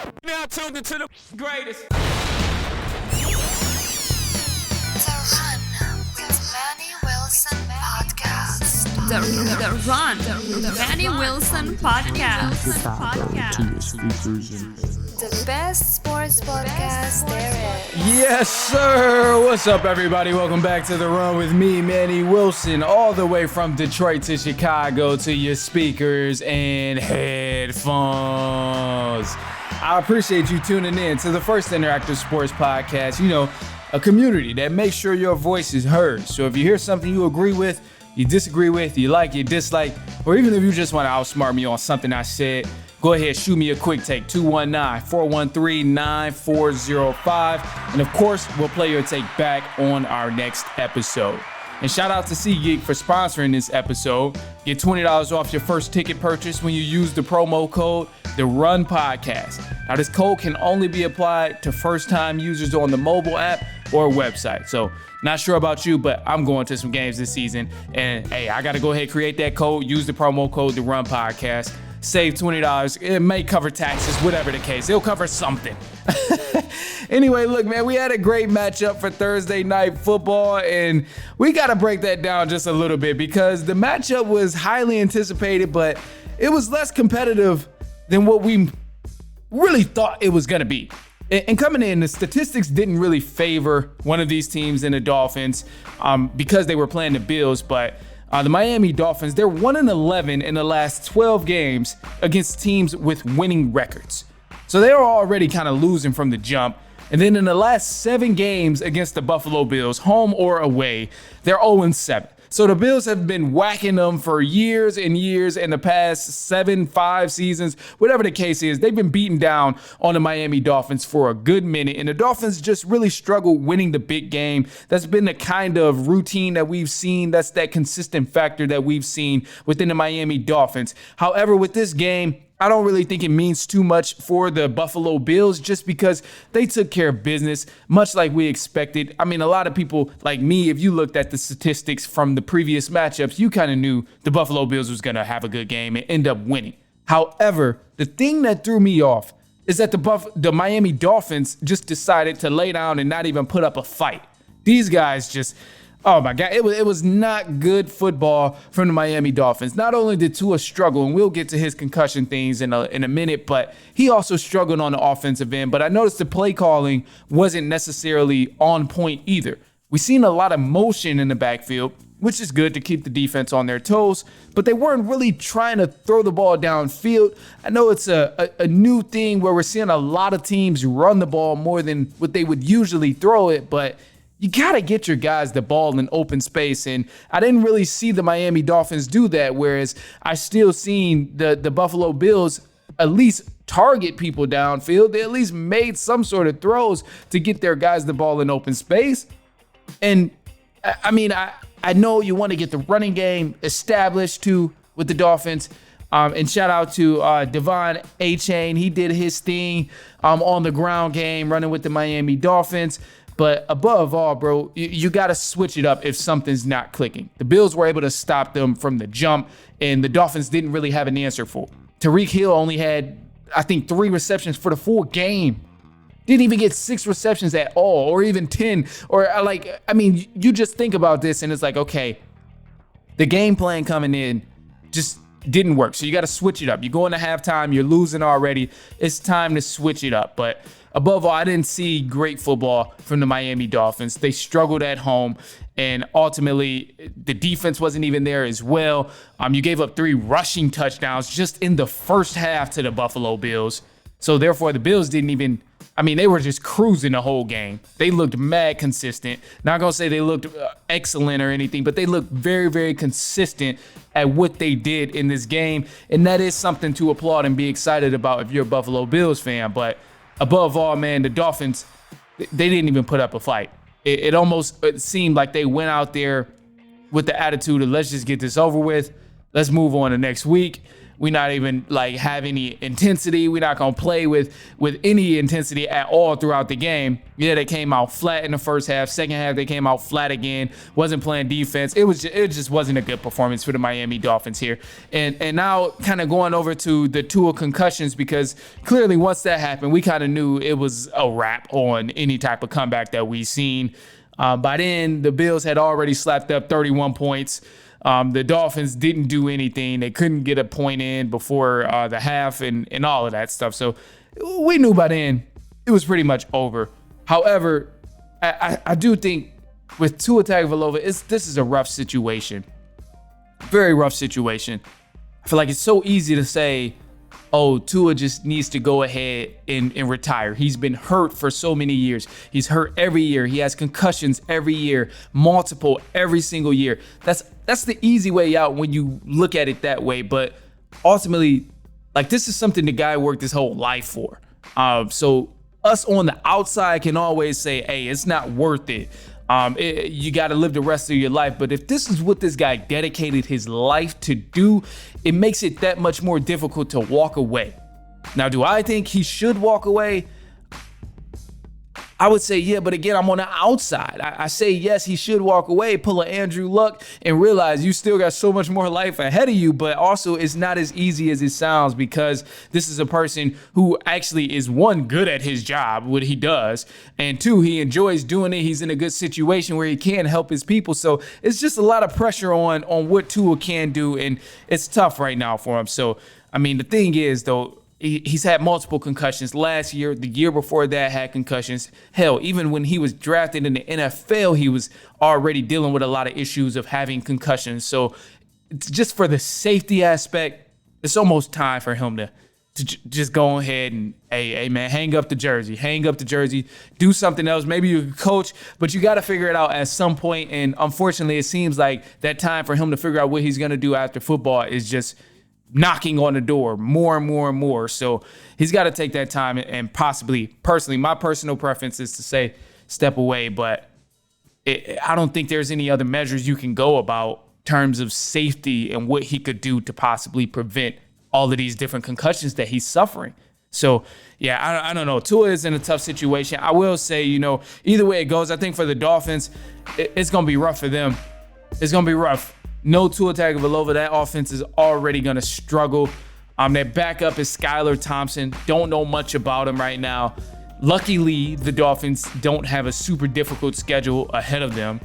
Now tuned into the greatest. The Run with Manny Wilson podcast. The Run, the Manny Wilson podcast. The best sports podcast there is. Yes, sir. What's up, everybody? Welcome back to The Run with me, Manny Wilson, all the way from Detroit to Chicago to your speakers and headphones. I appreciate you tuning in to the first interactive sports podcast, a community that makes sure your voice is heard. So if you hear something you agree with, you disagree with, you like, you dislike, or even if you just want to outsmart me on something I said, go ahead, shoot me a quick take, 219-413-9405. And of course, we'll play your take back on our next episode. And shout out to SeatGeek for sponsoring this episode. Get $20 off your first ticket purchase when you use the promo code The Run Podcast. Now, this code can only be applied to first-time users on the mobile app or website. So, not sure about you, but I'm going to some games this season. And hey, I got to go ahead and create that code. Use the promo code The Run Podcast. Save $20. It may cover taxes, whatever the case. It'll cover something. Anyway, look, man, we had a great matchup for Thursday Night Football, and we got to break that down just a little bit because the matchup was highly anticipated, but it was less competitive than what we really thought it was going to be. And coming in, the statistics didn't really favor one of these teams in the Dolphins because they were playing the Bills, but the Miami Dolphins, they're 1-11 in the last 12 games against teams with winning records. So they were already kind of losing from the jump. And then in the last 7 games against the Buffalo Bills, home or away, they're 0-7. So the Bills have been whacking them for years and years in the past 5 seasons, whatever the case is. They've been beating down on the Miami Dolphins for a good minute, and the Dolphins just really struggle winning the big game. That's been the kind of routine that we've seen. That's that consistent factor that we've seen within the Miami Dolphins. However, with this game, I don't really think it means too much for the Buffalo Bills just because they took care of business, much like we expected. I mean, a lot of people like me, if you looked at the statistics from the previous matchups, you kind of knew the Buffalo Bills was going to have a good game and end up winning. However, the thing that threw me off is that the Miami Dolphins just decided to lay down and not even put up a fight. These guys just... Oh my God, it was not good football from the Miami Dolphins. Not only did Tua struggle, and we'll get to his concussion things in a minute, but he also struggled on the offensive end. But I noticed the play calling wasn't necessarily on point either. We've seen a lot of motion in the backfield, which is good to keep the defense on their toes, but they weren't really trying to throw the ball downfield. I know it's a new thing where we're seeing a lot of teams run the ball more than what they would usually throw it, but you got to get your guys the ball in open space, and I didn't really see the Miami Dolphins do that, whereas I still seen the Buffalo Bills at least target people downfield. They at least made some sort of throws to get their guys the ball in open space. And, I mean, I know you want to get the running game established, too, with the Dolphins. And shout out to Devon A-Chain. He did his thing on the ground game, running with the Miami Dolphins. But above all, bro, you got to switch it up if something's not clicking. The Bills were able to stop them from the jump, and the Dolphins didn't really have an answer for it. Tyreek Hill only had, I think, 3 receptions for the full game. Didn't even get 6 receptions at all, or even 10. You just think about this, and it's like, okay, the game plan coming in just didn't work. So you got to switch it up. You go into halftime, you're losing already. It's time to switch it up. But above all, I didn't see great football from the Miami Dolphins. They struggled at home, and ultimately, the defense wasn't even there as well. You gave up 3 rushing touchdowns just in the first half to the Buffalo Bills. So therefore, the Bills didn't even, they were just cruising the whole game. They looked mad consistent. Not going to say they looked excellent or anything, but they looked very, very consistent at what they did in this game. And that is something to applaud and be excited about if you're a Buffalo Bills fan. But above all, man, the Dolphins, they didn't even put up a fight. It almost seemed like they went out there with the attitude of let's just get this over with. Let's move on to next week. We're not even like have any intensity. We're not gonna play with any intensity at all throughout the game. Yeah, they came out flat in the first half. Second half, they came out flat again. Wasn't playing defense. It just wasn't a good performance for the Miami Dolphins here. And now kind of going over to the Tua concussions, because clearly once that happened, we kind of knew it was a wrap on any type of comeback that we seen. By then, the Bills had already slapped up 31 points. The Dolphins didn't do anything. They couldn't get a point in before the half and all of that stuff. So we knew by then it was pretty much over. However, I do think with Tua Tagovailoa, this is a rough situation. Very rough situation. I feel like it's so easy to say, oh, Tua just needs to go ahead and retire. He's been hurt for so many years. He's hurt every year. He has concussions every year, multiple every single year. That's the easy way out when you look at it that way. But ultimately, like, this is something the guy worked his whole life for. So us on the outside can always say, hey, it's not worth it. You got to live the rest of your life. But if this is what this guy dedicated his life to do, it makes it that much more difficult to walk away. Now, do I think he should walk away? I would say, yeah, but again, I'm on the outside. I say, yes, he should walk away, pull an Andrew Luck, and realize you still got so much more life ahead of you. But also, it's not as easy as it sounds, because this is a person who actually is, one, good at his job, what he does, and two, he enjoys doing it. He's in a good situation where he can help his people. So it's just a lot of pressure on what Tua can do, and it's tough right now for him. So, I mean, the thing is, though, he's had multiple concussions last year. The year before that had concussions. Hell, even when he was drafted in the NFL, he was already dealing with a lot of issues of having concussions. So it's just for the safety aspect, it's almost time for him to just go ahead and, hey, man, hang up the jersey, do something else. Maybe you can coach, but you got to figure it out at some point. And unfortunately, it seems like that time for him to figure out what he's going to do after football is just knocking on the door more and more and more. So he's got to take that time and possibly, personally, my personal preference is to say step away. But I don't think there's any other measures you can go about in terms of safety and what he could do to possibly prevent all of these different concussions that he's suffering. So, yeah, I don't know. Tua is in a tough situation. I will say, either way it goes, I think for the Dolphins, it's going to be rough for them. It's going to be rough. No Tua Tagovailoa, that offense is already going to struggle. Their backup is Skylar Thompson. Don't know much about him right now. Luckily, the Dolphins don't have a super difficult schedule ahead of them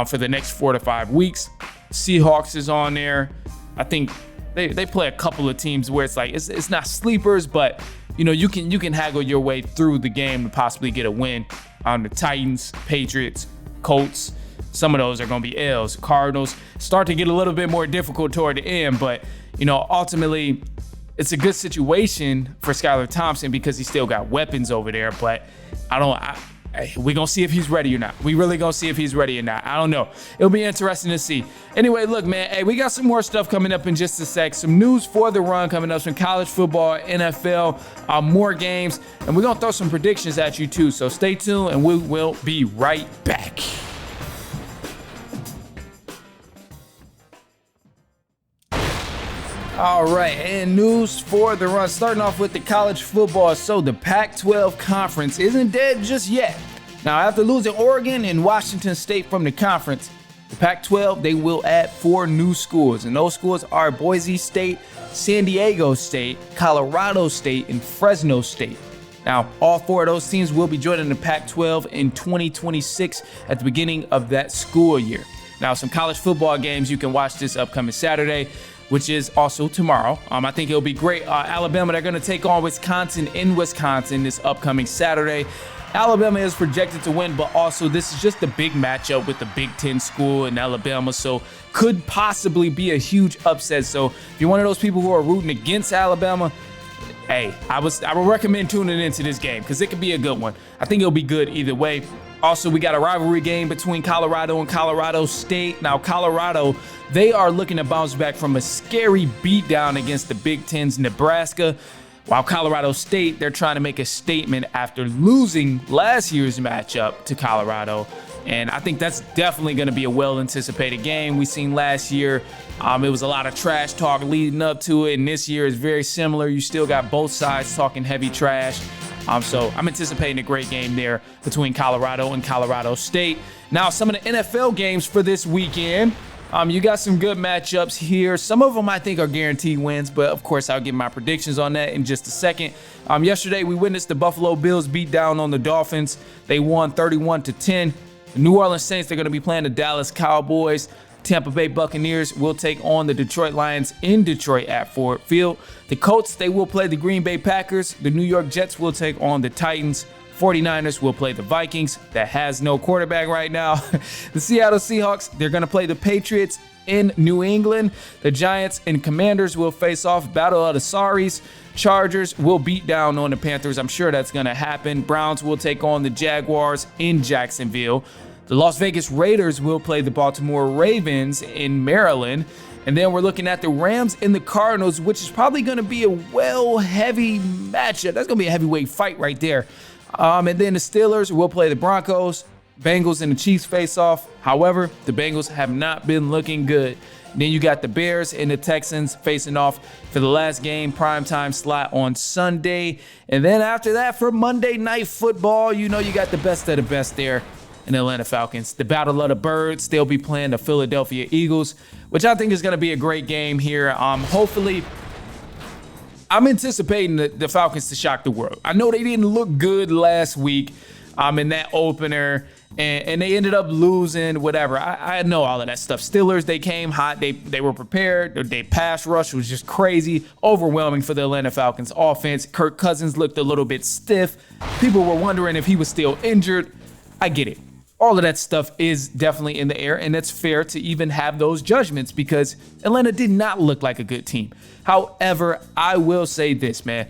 for the next 4 to 5 weeks. Seahawks is on there. I think they play a couple of teams where it's like it's not sleepers, but you can haggle your way through the game to possibly get a win. The Titans, Patriots, Colts. Some of those are going to be L's. Cardinals start to get a little bit more difficult toward the end, but ultimately it's a good situation for Skylar Thompson because he still got weapons over there. But we're going to see if he's ready or not. We really going to see if he's ready or not. I don't know. It'll be interesting to see. Anyway, look, man, hey, we got some more stuff coming up in just a sec. Some news for the run coming up, some college football, NFL, more games, and we're going to throw some predictions at you too. So stay tuned and we will be right back. All right, and news for the run. Starting off with the college football. So the Pac-12 conference isn't dead just yet. Now, after losing Oregon and Washington State from the conference, the Pac-12, they will add 4 new schools. And those schools are Boise State, San Diego State, Colorado State, and Fresno State. Now, all 4 of those teams will be joining the Pac-12 in 2026 at the beginning of that school year. Now, some college football games you can watch this upcoming Saturday, which is also tomorrow. I think it'll be great. Alabama, they're going to take on Wisconsin in Wisconsin this upcoming Saturday. Alabama is projected to win, but also this is just a big matchup with the Big Ten school in Alabama, so could possibly be a huge upset. So if you're one of those people who are rooting against Alabama, hey, I would recommend tuning into this game because it could be a good one. I think it'll be good either way. Also, we got a rivalry game between Colorado and Colorado State. Now, Colorado, they are looking to bounce back from a scary beatdown against the Big Ten's Nebraska, while Colorado State, they're trying to make a statement after losing last year's matchup to Colorado. And I think that's definitely going to be a well-anticipated game. We seen last year, it was a lot of trash talk leading up to it, and this year is very similar. You still got both sides talking heavy trash. So I'm anticipating a great game there between Colorado and Colorado State. Now, some of the NFL games for this weekend. You got some good matchups here. Some of them I think are guaranteed wins, but of course I'll give my predictions on that in just a second. Yesterday we witnessed the Buffalo Bills beat down on the Dolphins. They won 31-10. The New Orleans Saints, they're going to be playing the Dallas Cowboys. Tampa Bay Buccaneers will take on the Detroit Lions in Detroit at Ford Field. The Colts, they will play the Green Bay Packers. The New York Jets will take on the Titans. 49ers will play the Vikings. That has no quarterback right now. The Seattle Seahawks, they're going to play the Patriots in New England. The Giants and Commanders will face off. Battle of the Saris. Chargers will beat down on the Panthers. I'm sure that's going to happen. Browns will take on the Jaguars in Jacksonville. The Las Vegas Raiders will play the Baltimore Ravens in Maryland. And then we're looking at the Rams and the Cardinals, which is probably going to be a heavy matchup. That's going to be a heavyweight fight right there. And then the Steelers will play the Broncos. Bengals and the Chiefs face off. However, the Bengals have not been looking good. Then you got the Bears and the Texans facing off for the last game, primetime slot on Sunday. And then after that, for Monday Night Football, you got the best of the best there in the Atlanta Falcons. The Battle of the Birds, they'll be playing the Philadelphia Eagles, which I think is going to be a great game here. Hopefully, I'm anticipating the Falcons to shock the world. I know they didn't look good last week in that opener, and they ended up losing, whatever. I know all of that stuff. Steelers, they came hot. They were prepared. Their pass rush was just crazy, overwhelming for the Atlanta Falcons offense. Kirk Cousins looked a little bit stiff. People were wondering if he was still injured. I get it. All of that stuff is definitely in the air, and it's fair to even have those judgments because Atlanta did not look like a good team. However, I will say this, man.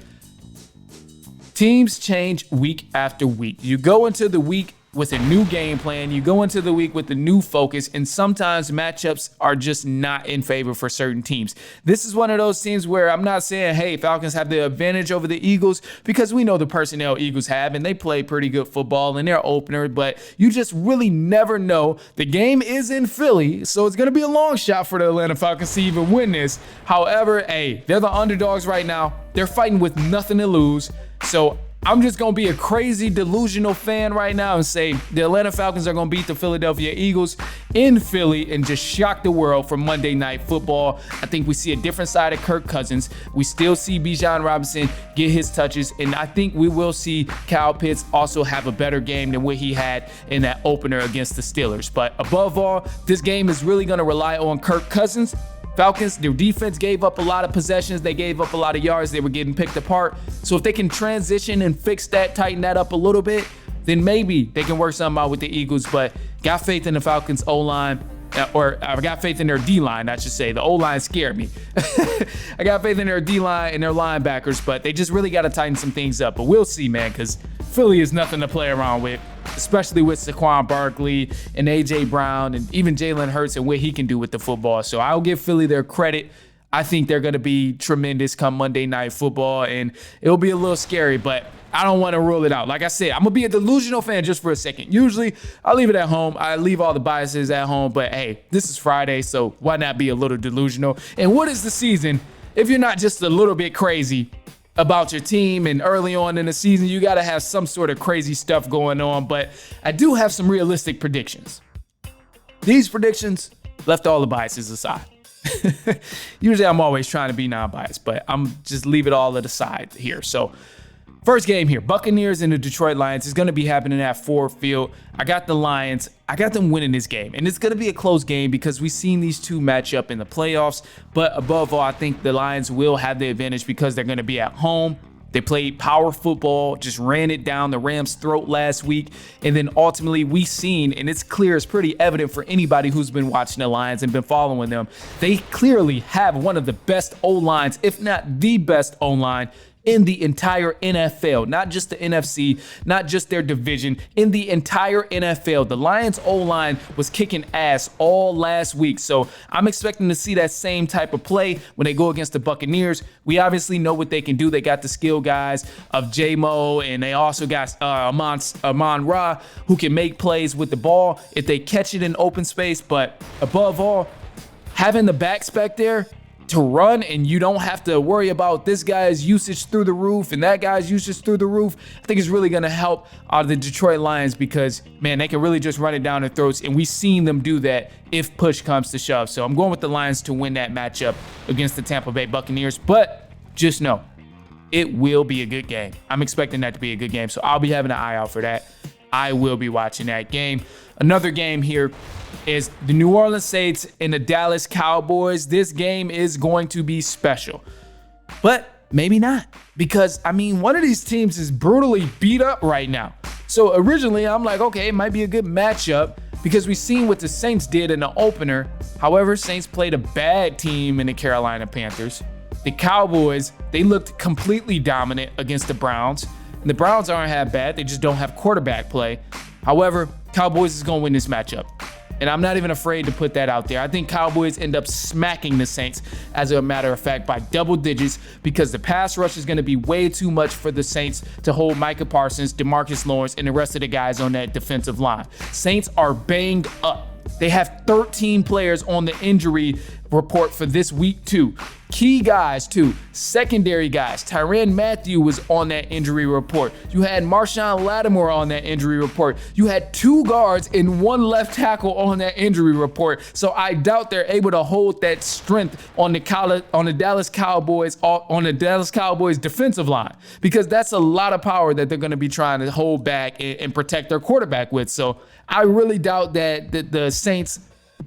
Teams change week after week. You go into the week with a new game plan. You go into the week with a new focus, and sometimes matchups are just not in favor for certain teams. This is one of those teams where I'm not saying, hey, Falcons have the advantage over the Eagles, because we know the personnel Eagles have, and they play pretty good football in their opener, but you just really never know. The game is in Philly, so it's going to be a long shot for the Atlanta Falcons to even win this. However, hey, they're the underdogs right now. They're fighting with nothing to lose, so I'm just going to be a crazy delusional fan right now and say the Atlanta Falcons are going to beat the Philadelphia Eagles in Philly and just shock the world for Monday Night Football. I think we see a different side of Kirk Cousins. We still see Bijan Robinson get his touches, and I think we will see Kyle Pitts also have a better game than what he had in that opener against the Steelers. But above all, this game is really going to rely on Kirk Cousins. Falcons, their defense gave up a lot of possessions. They gave up a lot of yards. They were getting picked apart. So if they can transition and fix that, tighten that up a little bit, then maybe they can work something out with the Eagles. But got faith in the Falcons O-line, or I got faith in their D-line, I should say. The O-line scared me. I got faith in their D-line and their linebackers, but they just really got to tighten some things up. But we'll see, man, because Philly is nothing to play around with, especially with Saquon Barkley and A.J. Brown and even Jalen Hurts and what he can do with the football. So I'll give Philly their credit. I think they're going to be tremendous come Monday Night Football, and it'll be a little scary, but I don't want to rule it out. Like I said, I'm going to be a delusional fan just for a second. Usually, I leave it at home. I leave all the biases at home, but hey, this is Friday, so why not be a little delusional? And what is the season if you're not just a little bit crazy about your team? And early on in the season, you got to have some sort of crazy stuff going on, but I do have some realistic predictions. These predictions left all the biases aside. Usually I'm always trying to be non-biased, but I'm just leave it all to the side here. So first game here, Buccaneers and the Detroit Lions is going to be happening at Ford Field. I got the Lions. I got them winning this game, and it's going to be a close game because we've seen these two match up in the playoffs. But above all, I think the Lions will have the advantage because they're going to be at home. They played power football, just ran it down the Rams' throat last week. And then ultimately we've seen, and it's clear, it's pretty evident for anybody who's been watching the Lions and been following them, they clearly have one of the best O-lines, if not the best O-line in the entire NFL, not just the NFC, not just their division, in the entire NFL. The Lions O-line was kicking ass all last week, so I'm expecting to see that same type of play when they go against the Buccaneers. We obviously know what they can do. They got the skill guys of J-Mo, and they also got Amon-Ra, who can make plays with the ball if they catch it in open space. But above all, having the backs back there to run, and you don't have to worry about this guy's usage through the roof and that guy's usage through the roof, I think is really going to help the Detroit Lions, because, man, they can really just run it down their throats, and we've seen them do that if push comes to shove. So I'm going with the Lions to win that matchup against the Tampa Bay Buccaneers, but just know it will be a good game. I'm expecting that to be a good game, so I'll be having an eye out for that. I will be watching that game. Another game here is the New Orleans Saints and the Dallas Cowboys. This game is going to be special, but maybe not, because, I mean, one of these teams is brutally beat up right now. So originally I'm like, okay, it might be a good matchup because we've seen what the Saints did in the opener. However, Saints played a bad team in the Carolina Panthers. The Cowboys, they looked completely dominant against the Browns. And the Browns aren't half bad. They just don't have quarterback play. However, Cowboys is going to win this matchup. And I'm not even afraid to put that out there. I think Cowboys end up smacking the Saints, as a matter of fact, by double digits, because the pass rush is going to be way too much for the Saints to hold Micah Parsons, DeMarcus Lawrence, and the rest of the guys on that defensive line. Saints are banged up. They have 13 players on the injury report for this week too. Key guys too, secondary guys. Tyrann Mathieu was on that injury report. You had Marshawn Lattimore on that injury report. You had 2 guards and 1 left tackle on that injury report. So I doubt they're able to hold that strength on the Dallas Cowboys defensive line, because that's a lot of power that they're going to be trying to hold back and protect their quarterback with. So I really doubt that the Saints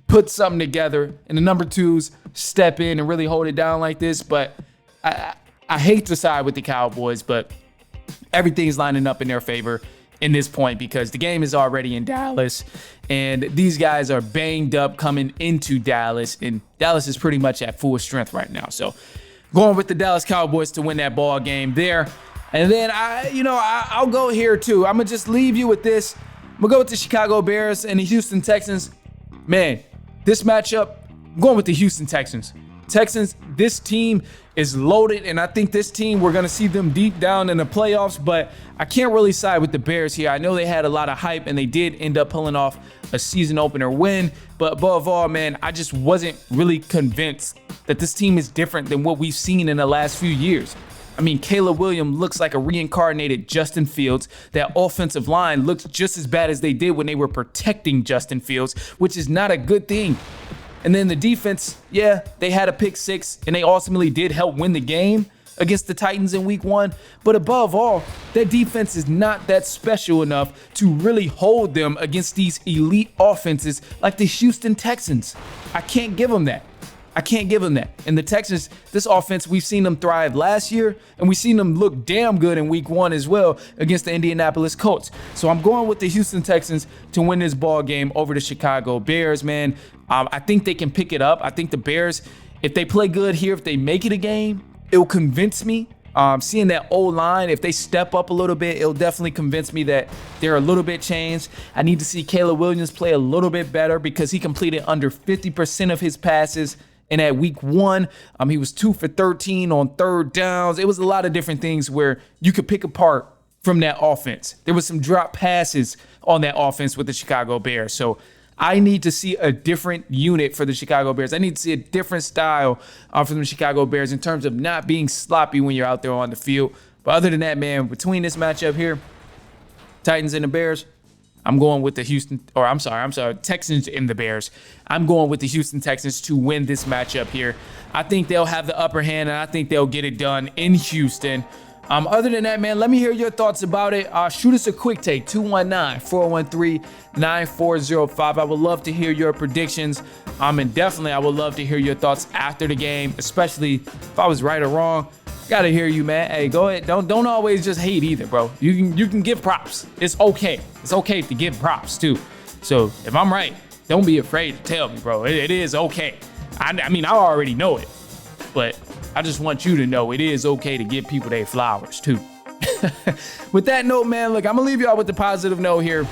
put something together and the number 2s step in and really hold it down like this. But I hate to side with the Cowboys, but everything's lining up in their favor in this point, because the game is already in Dallas and these guys are banged up coming into Dallas, and Dallas is pretty much at full strength right now. So going with the Dallas Cowboys to win that ball game there. And then I'll go here too. I'm gonna just leave you with this. I'm gonna go with the Chicago Bears and the Houston Texans. Man, this matchup, I'm going with the Houston Texans. This team is loaded, and I think this team, we're going to see them deep down in the playoffs, but I can't really side with the Bears here. I know they had a lot of hype, and they did end up pulling off a season opener win, but above all, man, I just wasn't really convinced that this team is different than what we've seen in the last few years. I mean, Caleb Williams looks like a reincarnated Justin Fields. That offensive line looks just as bad as they did when they were protecting Justin Fields, which is not a good thing. And then the defense, yeah, they had a pick 6, and they ultimately did help win the game against the Titans in week 1. But above all, that defense is not that special enough to really hold them against these elite offenses like the Houston Texans. I can't give them that. And the Texans, this offense, we've seen them thrive last year, and we've seen them look damn good in week 1 as well against the Indianapolis Colts. So I'm going with the Houston Texans to win this ball game over the Chicago Bears, man. I think they can pick it up. I think the Bears, if they play good here, if they make it a game, it'll convince me. Seeing that O-line, if they step up a little bit, it'll definitely convince me that they're a little bit changed. I need to see Caleb Williams play a little bit better, because he completed under 50% of his passes. And at week 1, he was 2 for 13 on third downs. It was a lot of different things where you could pick apart from that offense. There was some drop passes on that offense with the Chicago Bears. So I need to see a different unit for the Chicago Bears. I need to see a different style from the Chicago Bears in terms of not being sloppy when you're out there on the field. But other than that, man, between this matchup here, Titans and the Bears, I'm going with the Texans and the Bears. I'm going with the Houston Texans to win this matchup here. I think they'll have the upper hand, and I think they'll get it done in Houston. Other than that, man, let me hear your thoughts about it. Shoot us a quick take, 219-413-9405. I would love to hear your predictions. And definitely, I would love to hear your thoughts after the game, especially if I was right or wrong. Gotta hear you, man. Hey, go ahead. Don't always just hate either, bro. You can give props. It's okay. It's okay to give props too. So if I'm right, don't be afraid to tell me, bro. It is okay. I mean, I already know it, but I just want you to know it is okay to give people their flowers too. With that note, man, look, I'm gonna leave y'all with the positive note here.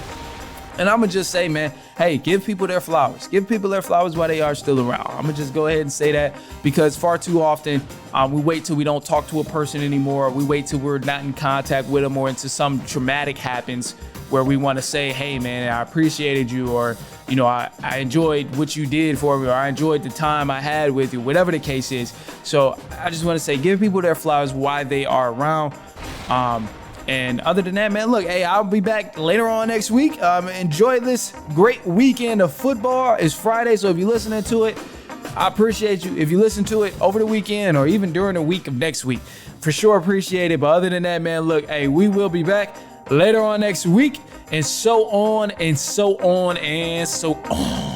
And I'm gonna just say, man, hey, give people their flowers. Give people their flowers while they are still around. I'm gonna just go ahead and say that, because far too often we wait till we don't talk to a person anymore. We wait till we're not in contact with them, or until some traumatic happens where we want to say, hey, man, I appreciated you, or, you know, I enjoyed what you did for me, or I enjoyed the time I had with you, whatever the case is. So I just want to say, give people their flowers while they are around. And other than that, man, look, hey, I'll be back later on next week. Enjoy this great weekend of football. It's Friday, so if you're listening to it, I appreciate you. If you listen to it over the weekend or even during the week of next week, for sure appreciate it. But other than that, man, look, hey, we will be back later on next week, and so on and so on and so on.